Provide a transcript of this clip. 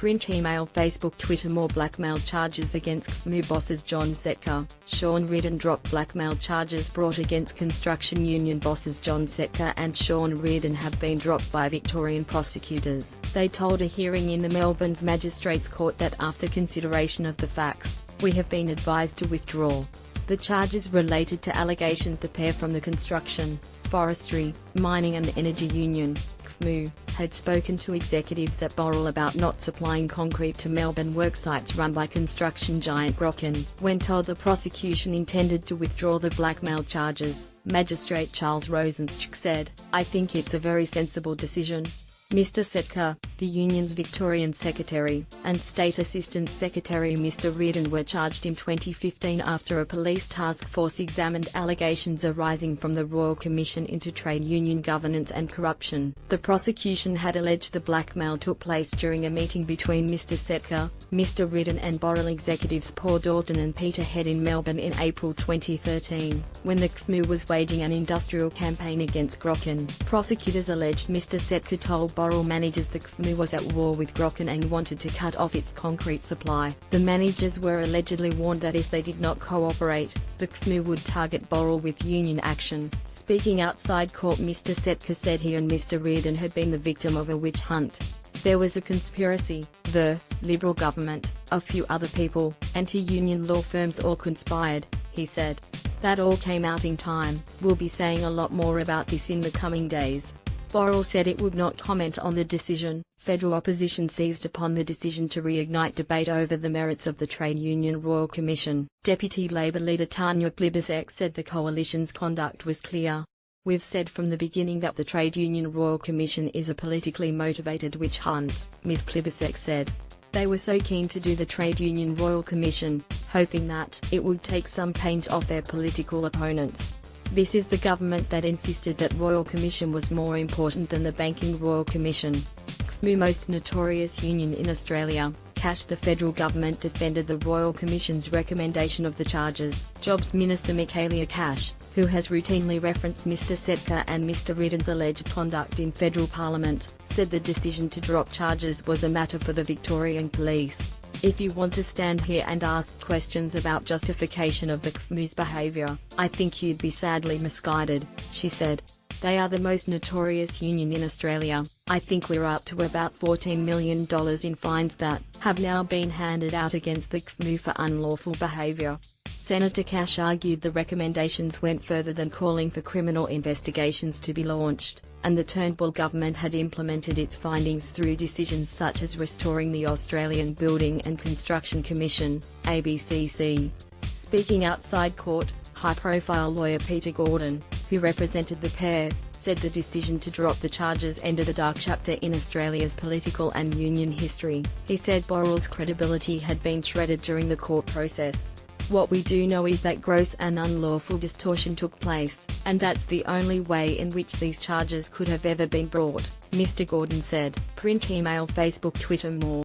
Print, email, Facebook, Twitter. More blackmail charges against SSMEU bosses. John Setka, Shaun Reardon dropped blackmail charges brought against construction union bosses John Setka and Shaun Reardon have been dropped by Victorian prosecutors. They told a hearing in the Melbourne's Magistrates Court that after consideration of the facts, we have been advised to withdraw. The charges related to allegations the pair from the construction, forestry, mining and energy union, SSMEU, had spoken to executives at Boral about not supplying concrete to Melbourne worksites run by construction giant Grokken. When told the prosecution intended to withdraw the blackmail charges, Magistrate Charles Rosenschk said, "I think it's a very sensible decision." Mr. Setka, the union's Victorian Secretary, and State Assistant Secretary Mr. Reardon were charged in 2015 after a police task force examined allegations arising from the Royal Commission into Trade Union Governance and Corruption. The prosecution had alleged the blackmail took place during a meeting between Mr. Setka, Mr. Reardon and Boral executives Paul Dalton and Peter Head in Melbourne in April 2013, when the SSMEU was waging an industrial campaign against Grokken. Prosecutors alleged Mr. Setka told Boral managers the SSMEU was at war with Grokken and wanted to cut off its concrete supply. The managers were allegedly warned that if they did not cooperate, the SSMEU would target Boral with union action. Speaking outside court, Mr. Setka said he and Mr. Reardon had been the victim of a witch hunt. There was a conspiracy, the Liberal government, a few other people, anti-union law firms all conspired, he said. That all came out in time. We'll be saying a lot more about this in the coming days. Boral said it would not comment on the decision. Federal opposition seized upon the decision to reignite debate over the merits of the Trade Union Royal Commission. Deputy Labour leader Tanya Plibersek said the coalition's conduct was clear. "We've said from the beginning that the Trade Union Royal Commission is a politically motivated witch hunt," Ms. Plibersek said. "They were so keen to do the Trade Union Royal Commission, hoping that it would take some paint off their political opponents. This is the government that insisted that Royal Commission was more important than the Banking Royal Commission." SSMEU, most notorious union in Australia, Cash, the federal government defended the Royal Commission's recommendation of the charges. Jobs Minister Michaelia Cash, who has routinely referenced Mr. Setka and Mr. Reardon's alleged conduct in federal parliament, said the decision to drop charges was a matter for the Victorian police. "If you want to stand here and ask questions about justification of the SSMEU's behaviour, I think you'd be sadly misguided," she said. "They are the most notorious union in Australia. I think we're up to about $14 million in fines that have now been handed out against the SSMEU for unlawful behaviour." Senator Cash argued the recommendations went further than calling for criminal investigations to be launched, and the Turnbull government had implemented its findings through decisions such as restoring the Australian Building and Construction Commission, ABCC. Speaking outside court, high-profile lawyer Peter Gordon, who represented the pair, said the decision to drop the charges ended a dark chapter in Australia's political and union history. He said Boral's credibility had been shredded during the court process. "What we do know is that gross and unlawful distortion took place, and that's the only way in which these charges could have ever been brought," Mr. Gordon said. Print, email, Facebook, Twitter. More